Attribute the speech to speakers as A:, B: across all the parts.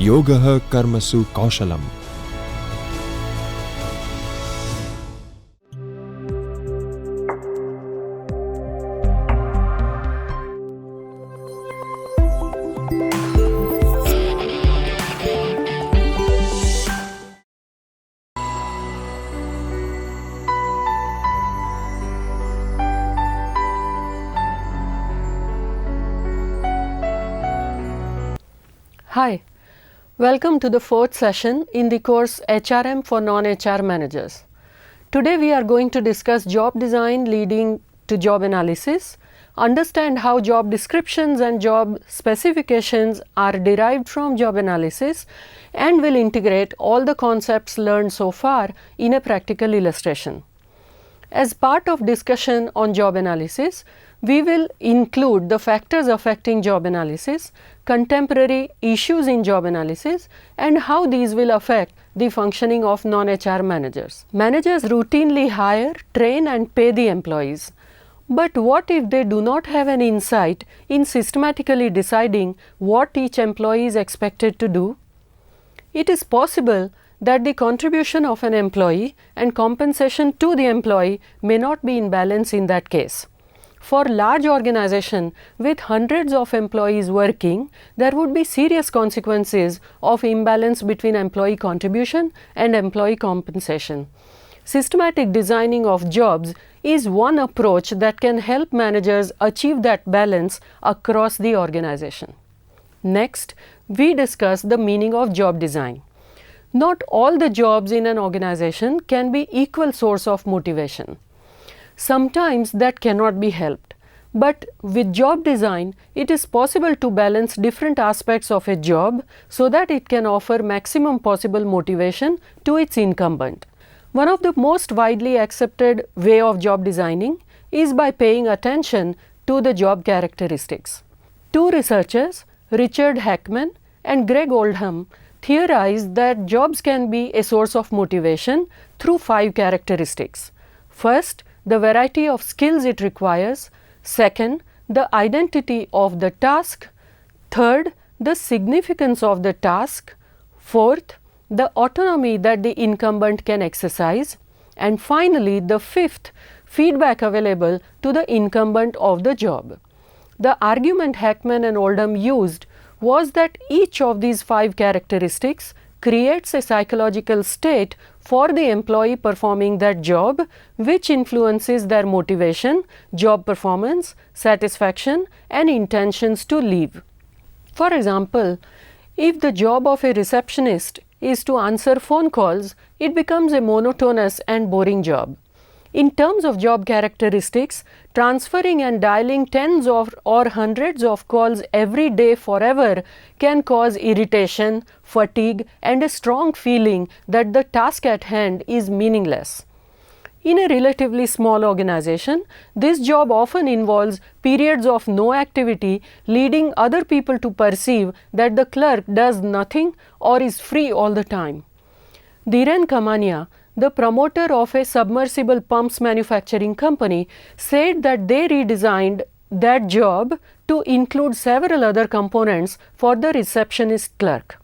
A: Yogah Karmasu Kaushalam.
B: Hi, welcome to the fourth session in the course HRM for non-HR managers. Today we are going to discuss job design leading to job analysis, understand how job descriptions and job specifications are derived from job analysis, and will integrate all the concepts learned so far in a practical illustration. As part of discussion on job analysis, we will include the factors affecting job analysis, contemporary issues in job analysis, and how these will affect the functioning of non-HR managers. Managers routinely hire, train and pay the employees. But what if they do not have an insight in systematically deciding what each employee is expected to do? It is possible that the contribution of an employee and compensation to the employee may not be in balance in that case. For large organization with hundreds of employees working, there would be serious consequences of imbalance between employee contribution and employee compensation. Systematic designing of jobs is one approach that can help managers achieve that balance across the organization. Next, we discuss the meaning of job design. Not all the jobs in an organization can be equal source of motivation. Sometimes that cannot be helped, but with job design, it is possible to balance different aspects of a job so that it can offer maximum possible motivation to its incumbent. One of the most widely accepted way of job designing is by paying attention to the job characteristics. Two researchers, Richard Heckman and Greg Oldham, theorized that jobs can be a source of motivation through 5 characteristics. First, the variety of skills it requires. Second, the identity of the task. Third, the significance of the task. Fourth, the autonomy that the incumbent can exercise. And finally, the fifth, feedback available to the incumbent of the job. The argument Heckman and Oldham used was that each of these 5 characteristics creates a psychological state for the employee performing that job, which influences their motivation, job performance, satisfaction, and intentions to leave. For example, if the job of a receptionist is to answer phone calls, it becomes a monotonous and boring job. In terms of job characteristics, transferring and dialing tens of or hundreds of calls every day forever can cause irritation, fatigue, and a strong feeling that the task at hand is meaningless. In a relatively small organization, this job often involves periods of no activity, leading other people to perceive that the clerk does nothing or is free all the time. Dhiren Kamania, the promoter of a submersible pumps manufacturing company, said that they redesigned that job to include several other components for the receptionist clerk.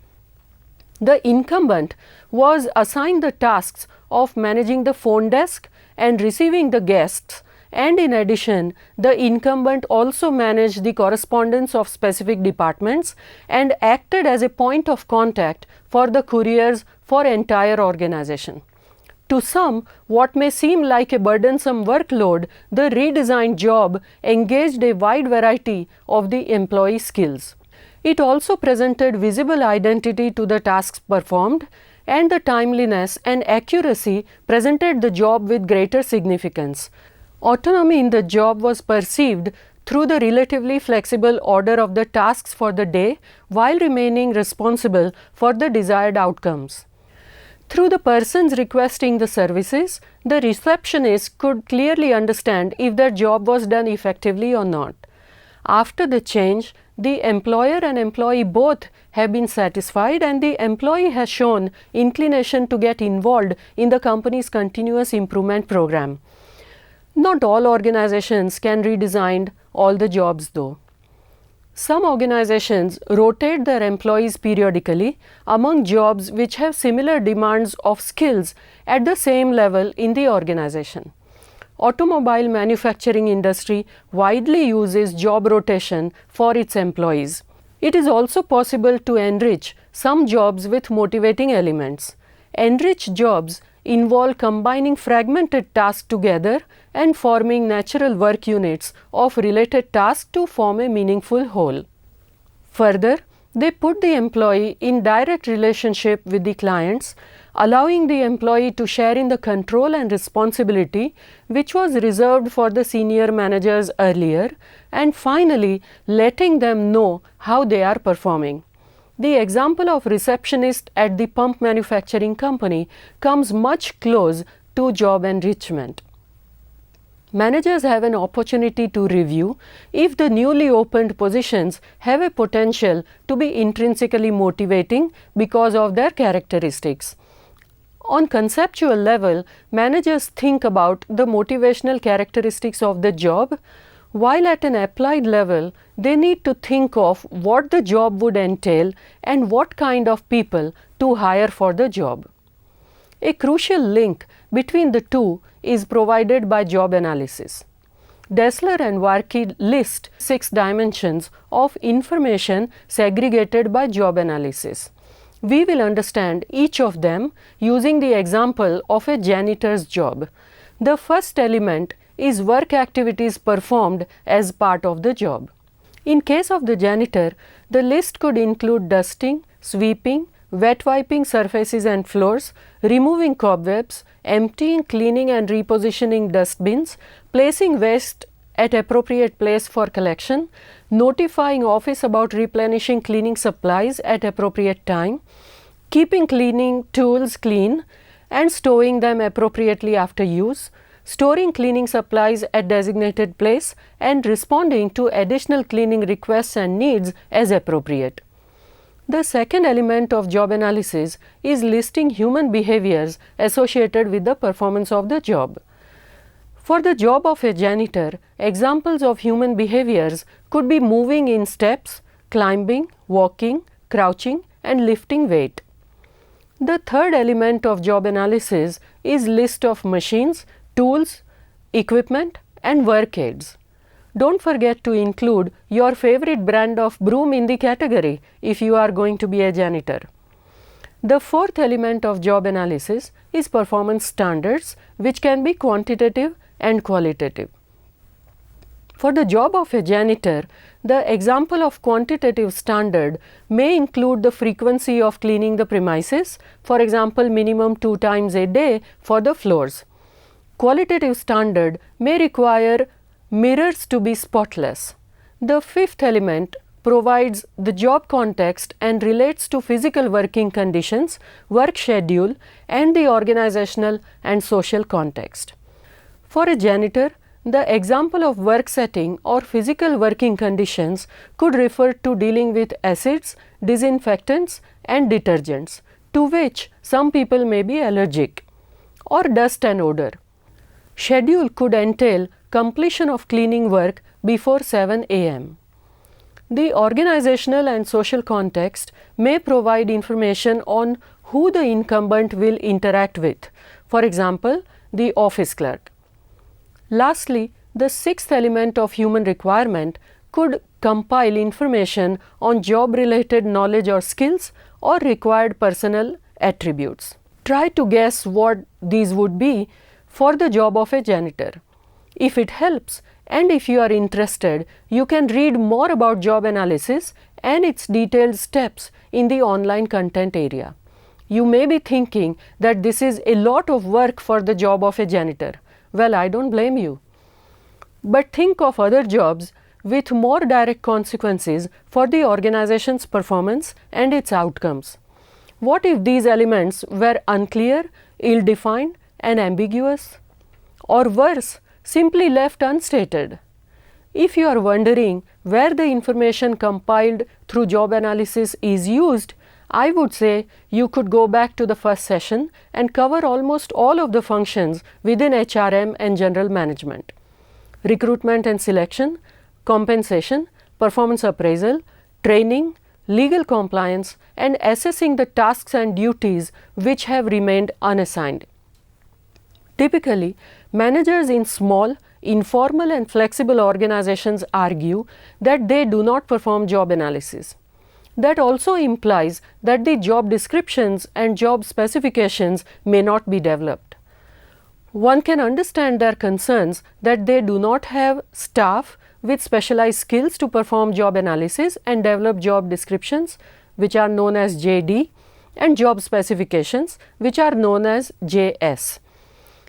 B: The incumbent was assigned the tasks of managing the phone desk and receiving the guests, and in addition, the incumbent also managed the correspondence of specific departments and acted as a point of contact for the couriers for entire organization. To some, what may seem like a burdensome workload, the redesigned job engaged a wide variety of the employee skills. It also presented visible identity to the tasks performed, and the timeliness and accuracy presented the job with greater significance. Autonomy in the job was perceived through the relatively flexible order of the tasks for the day while remaining responsible for the desired outcomes. Through the persons requesting the services, the receptionist could clearly understand if their job was done effectively or not. After the change, the employer and employee both have been satisfied, and the employee has shown inclination to get involved in the company's continuous improvement program. Not all organizations can redesign all the jobs though. Some organizations rotate their employees periodically among jobs which have similar demands of skills at the same level in the organization. Automobile manufacturing industry widely uses job rotation for its employees. It is also possible to enrich some jobs with motivating elements. Enriched jobs involve combining fragmented tasks together and forming natural work units of related tasks to form a meaningful whole. Further, they put the employee in direct relationship with the clients, allowing the employee to share in the control and responsibility which was reserved for the senior managers earlier, and finally letting them know how they are performing. The example of receptionist at the pump manufacturing company comes much close to job enrichment. Managers have an opportunity to review if the newly opened positions have a potential to be intrinsically motivating because of their characteristics. On conceptual level, managers think about the motivational characteristics of the job, while at an applied level, they need to think of what the job would entail and what kind of people to hire for the job. A crucial link between the two is provided by job analysis. Dessler and Warkey list 6 dimensions of information segregated by job analysis. We will understand each of them using the example of a janitor's job. The first element is work activities performed as part of the job. In case of the janitor, the list could include dusting, sweeping, wet wiping surfaces and floors, removing cobwebs, emptying, cleaning and repositioning dustbins, placing waste at appropriate place for collection, notifying office about replenishing cleaning supplies at appropriate time, keeping cleaning tools clean and storing them appropriately after use, storing cleaning supplies at designated place and responding to additional cleaning requests and needs as appropriate. The second element of job analysis is listing human behaviors associated with the performance of the job. For the job of a janitor, examples of human behaviors could be moving in steps, climbing, walking, crouching, and lifting weight. The third element of job analysis is list of machines, tools, equipment, and work aids. Don't forget to include your favorite brand of broom in the category if you are going to be a janitor. The fourth element of job analysis is performance standards, which can be quantitative and qualitative. For the job of a janitor, the example of quantitative standard may include the frequency of cleaning the premises, for example, minimum 2 times a day for the floors. Qualitative standard may require mirrors to be spotless. The fifth element provides the job context and relates to physical working conditions, work schedule, and the organizational and social context. For a janitor, the example of work setting or physical working conditions could refer to dealing with acids, disinfectants, and detergents, to which some people may be allergic, or dust and odor. Schedule could entail completion of cleaning work before 7 a.m. The organizational and social context may provide information on who the incumbent will interact with, for example, the office clerk. Lastly, the sixth element of human requirement could compile information on job-related knowledge or skills or required personal attributes. Try to guess what these would be for the job of a janitor. If it helps, and if you are interested, you can read more about job analysis and its detailed steps in the online content area. You may be thinking that this is a lot of work for the job of a janitor. Well, I don't blame you. But think of other jobs with more direct consequences for the organization's performance and its outcomes. What if these elements were unclear, ill-defined, and ambiguous? Or worse, simply left unstated? If you are wondering where the information compiled through job analysis is used, I would say you could go back to the first session and cover almost all of the functions within HRM and general management: recruitment and selection, compensation, performance appraisal, training, legal compliance, and assessing the tasks and duties which have remained unassigned. Typically, managers in small, informal and flexible organizations argue that they do not perform job analysis. That also implies that the job descriptions and job specifications may not be developed. One can understand their concerns that they do not have staff with specialized skills to perform job analysis and develop job descriptions, which are known as JD, and job specifications, which are known as JS.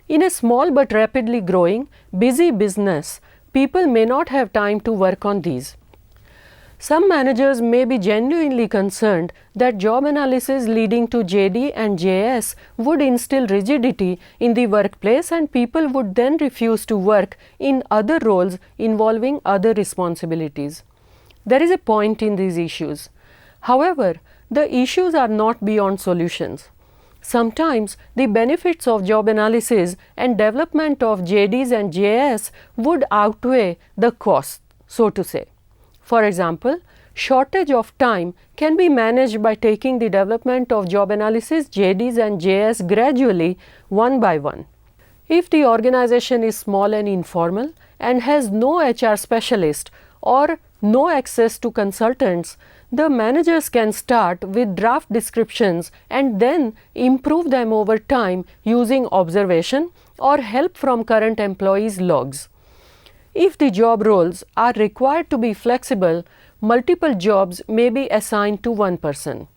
B: In a small but rapidly growing, busy business, people may not have time to work on these. Some managers may be genuinely concerned that job analysis leading to JD and JS would instill rigidity in the workplace and people would then refuse to work in other roles involving other responsibilities. There is a point in these issues. However, the issues are not beyond solutions. Sometimes the benefits of job analysis and development of JDs and JS would outweigh the cost, so to say. For example, shortage of time can be managed by taking the development of job analysis, JDs and JS gradually, one by one. If the organization is small and informal and has no HR specialist or no access to consultants, the managers can start with draft descriptions and then improve them over time using observation or help from current employees' logs. If the job roles are required to be flexible, multiple jobs may be assigned to one person.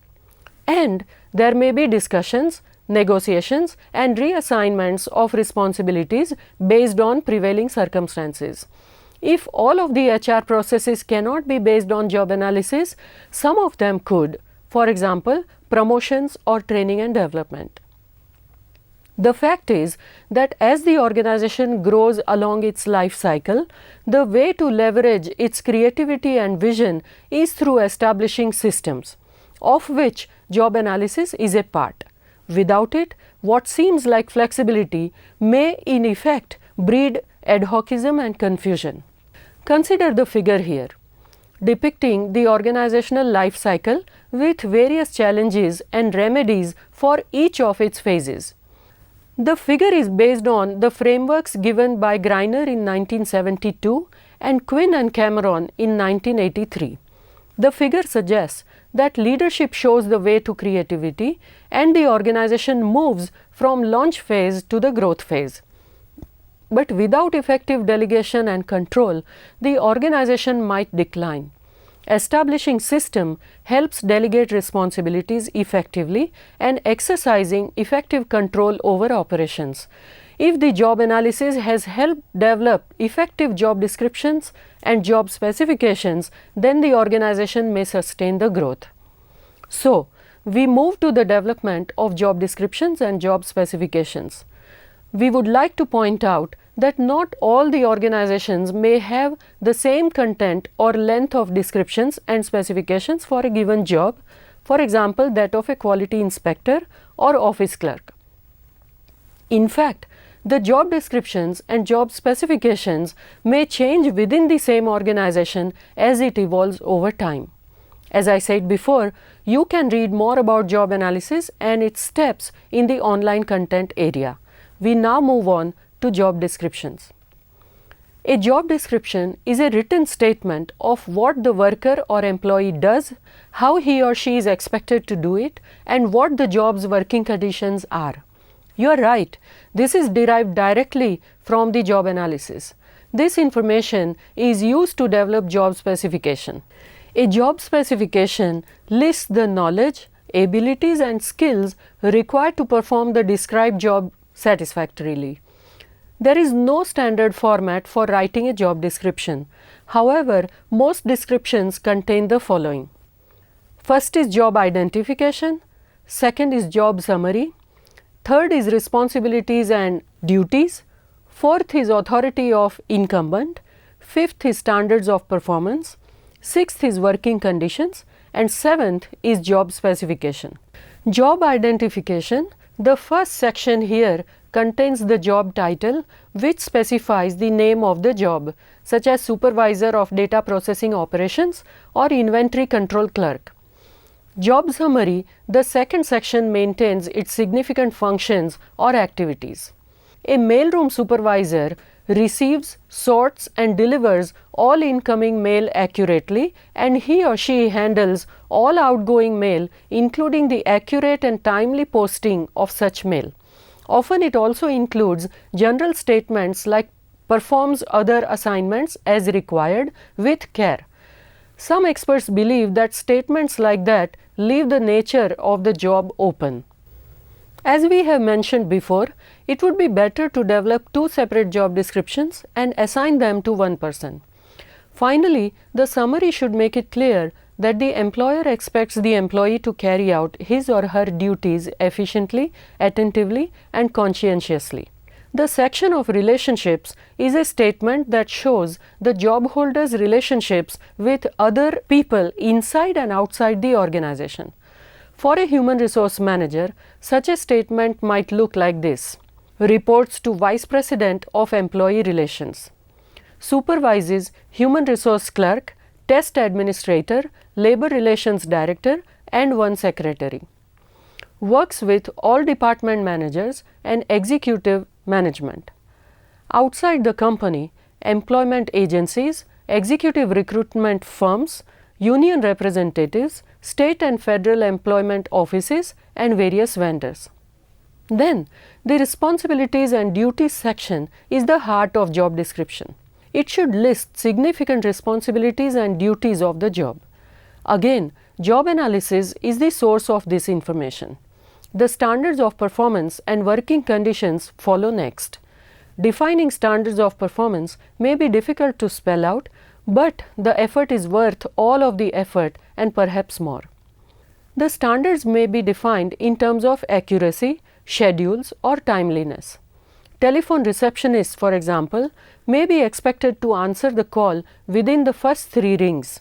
B: And there may be discussions, negotiations, and reassignments of responsibilities based on prevailing circumstances. If all of the HR processes cannot be based on job analysis, some of them could, for example, promotions or training and development. The fact is that as the organization grows along its life cycle, the way to leverage its creativity and vision is through establishing systems, of which job analysis is a part. Without it, what seems like flexibility may in effect breed ad hocism and confusion. Consider the figure here, depicting the organizational life cycle with various challenges and remedies for each of its phases. The figure is based on the frameworks given by Greiner in 1972 and Quinn and Cameron in 1983. The figure suggests that leadership shows the way to creativity and the organization moves from launch phase to the growth phase. But without effective delegation and control, the organization might decline. Establishing system helps delegate responsibilities effectively and exercising effective control over operations. If the job analysis has helped develop effective job descriptions and job specifications, then the organization may sustain the growth. So, we move to the development of job descriptions and job specifications. We would like to point out that not all the organizations may have the same content or length of descriptions and specifications for a given job, for example, that of a quality inspector or office clerk. In fact, the job descriptions and job specifications may change within the same organization as it evolves over time. As I said before, you can read more about job analysis and its steps in the online content area. We now move on to job descriptions. A job description is a written statement of what the worker or employee does, how he or she is expected to do it, and what the job's working conditions are. You are right, this is derived directly from the job analysis. This information is used to develop job specification. A job specification lists the knowledge, abilities, and skills required to perform the described job satisfactorily. There is no standard format for writing a job description. However, most descriptions contain the following. First is job identification, second is job summary, third is responsibilities and duties, fourth is authority of incumbent, fifth is standards of performance, sixth is working conditions, and seventh is job specification. Job identification, the first section here contains the job title which specifies the name of the job, such as supervisor of data processing operations or inventory control clerk. Job summary, the second section, maintains its significant functions or activities. A mailroom supervisor receives, sorts and delivers all incoming mail accurately, and he or she handles all outgoing mail, including the accurate and timely posting of such mail. Often it also includes general statements like performs other assignments as required with care. Some experts believe that statements like that leave the nature of the job open. As we have mentioned before, it would be better to develop two separate job descriptions and assign them to one person. Finally, the summary should make it clear that the employer expects the employee to carry out his or her duties efficiently, attentively, and conscientiously. The section of relationships is a statement that shows the job holder's relationships with other people inside and outside the organization. For a human resource manager, such a statement might look like this: reports to Vice President of Employee Relations, supervises Human Resource Clerk, Test Administrator, Labor Relations Director, and one Secretary. Works with all department managers and executive management. Outside the company, employment agencies, executive recruitment firms, union representatives, state and federal employment offices, and various vendors. Then, the responsibilities and duties section is the heart of job description. It should list significant responsibilities and duties of the job. Again, job analysis is the source of this information. The standards of performance and working conditions follow next. Defining standards of performance may be difficult to spell out, but the effort is worth all of the effort and perhaps more. The standards may be defined in terms of accuracy, schedules, or timeliness. Telephone receptionists, for example, may be expected to answer the call within the first 3 rings.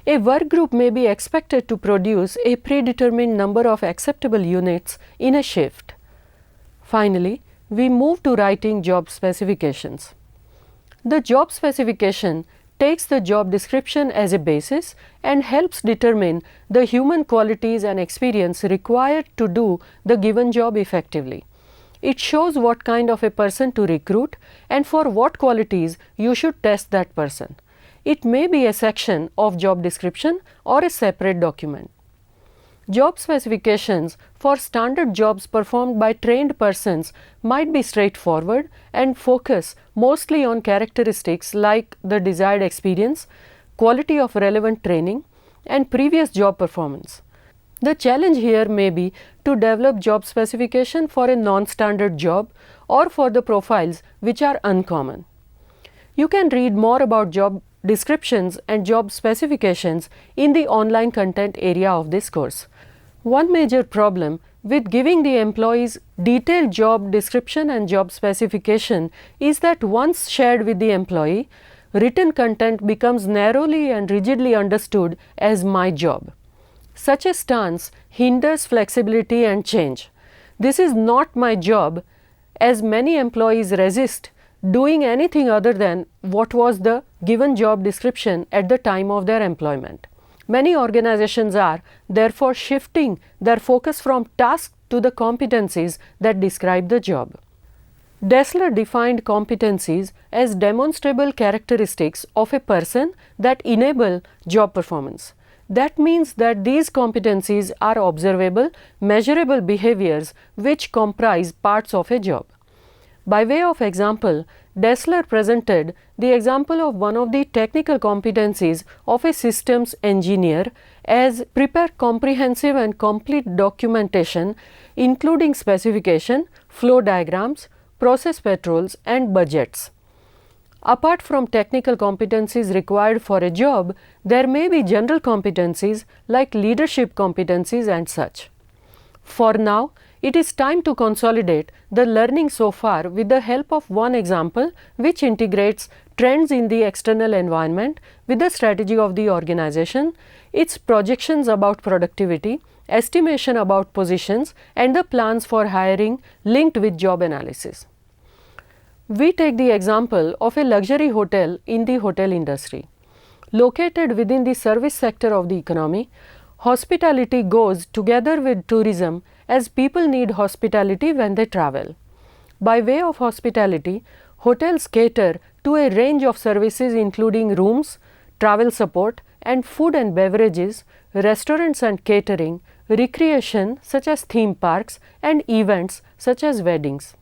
B: A work group may be expected to produce a predetermined number of acceptable units in a shift. Finally, we move to writing job specifications. The job specification takes the job description as a basis and helps determine the human qualities and experience required to do the given job effectively. It shows what kind of a person to recruit and for what qualities you should test that person. It may be a section of job description or a separate document. Job specifications for standard jobs performed by trained persons might be straightforward and focus mostly on characteristics like the desired experience, quality of relevant training, and previous job performance. The challenge here may be to develop job specification for a non-standard job or for the profiles which are uncommon. You can read more about job descriptions and job specifications in the online content area of this course. One major problem with giving the employees detailed job description and job specification is that once shared with the employee, written content becomes narrowly and rigidly understood as my job. Such a stance hinders flexibility and change. This is not my job, as many employees resist doing anything other than what was the given job description at the time of their employment. Many organizations are therefore shifting their focus from tasks to the competencies that describe the job. Dessler defined competencies as demonstrable characteristics of a person that enable job performance. That means that these competencies are observable, measurable behaviors which comprise parts of a job. By way of example, Dessler presented the example of one of the technical competencies of a systems engineer as prepare comprehensive and complete documentation including specification, flow diagrams, process patrols, and budgets. Apart from technical competencies required for a job, there may be general competencies like leadership competencies and such. For now, it is time to consolidate the learning so far with the help of one example which integrates trends in the external environment with the strategy of the organization, its projections about productivity, estimation about positions, and the plans for hiring linked with job analysis. We take the example of a luxury hotel in the hotel industry. Located within the service sector of the economy, hospitality goes together with tourism as people need hospitality when they travel. By way of hospitality, hotels cater to a range of services including rooms, travel support, and food and beverages, restaurants and catering, recreation such as theme parks, and events such as weddings.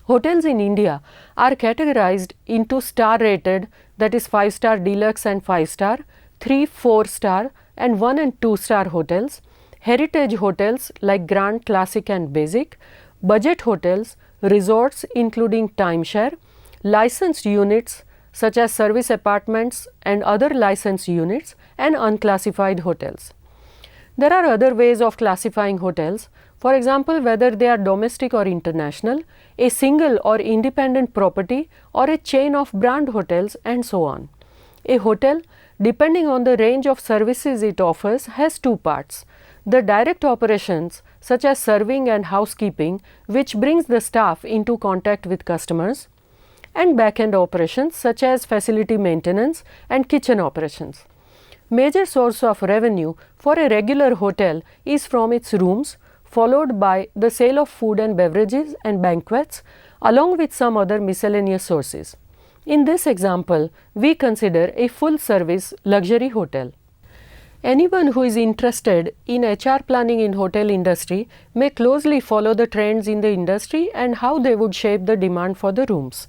B: Hotels in India are categorized into star rated, that is 5-star deluxe and 5-star, 3, 4-star and 1 and 2-star hotels, heritage hotels like Grand, Classic and Basic, budget hotels, resorts including timeshare, licensed units such as service apartments and other licensed units, and unclassified hotels. There are other ways of classifying hotels, for example whether they are domestic or international, a single or independent property, or a chain of brand hotels, and so on. A hotel, depending on the range of services it offers, has two parts: the direct operations such as serving and housekeeping, which brings the staff into contact with customers, and back-end operations such as facility maintenance and kitchen operations. Major source of revenue for a regular hotel is from its rooms, followed by the sale of food and beverages and banquets, along with some other miscellaneous sources. In this example, we consider a full-service luxury hotel. Anyone who is interested in HR planning in hotel industry may closely follow the trends in the industry and how they would shape the demand for the rooms.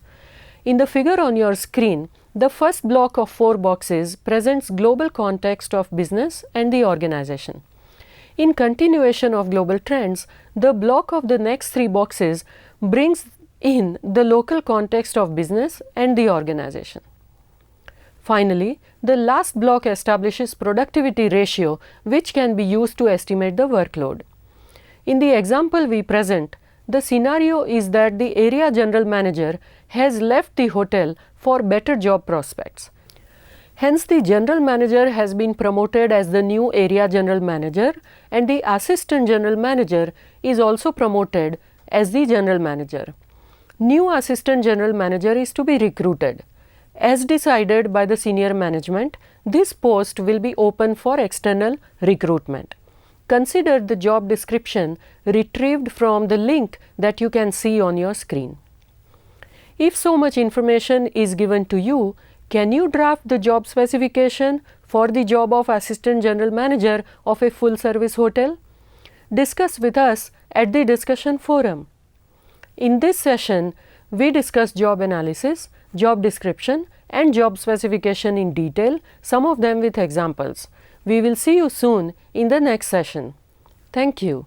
B: In the figure on your screen, the first block of 4 boxes presents global context of business and the organization. In continuation of global trends, the block of the next 3 boxes brings in the local context of business and the organization. Finally, the last block establishes productivity ratio, which can be used to estimate the workload. In the example we present, the scenario is that the area general manager has left the hotel for better job prospects. Hence, the general manager has been promoted as the new area general manager, and the assistant general manager is also promoted as the general manager. New assistant general manager is to be recruited. As decided by the senior management, this post will be open for external recruitment. Consider the job description retrieved from the link that you can see on your screen. If so much information is given to you, can you draft the job specification for the job of assistant general manager of a full service hotel? Discuss with us at the discussion forum. In this session, we discussed job analysis, job description and job specification in detail, some of them with examples. We will see you soon in the next session. Thank you.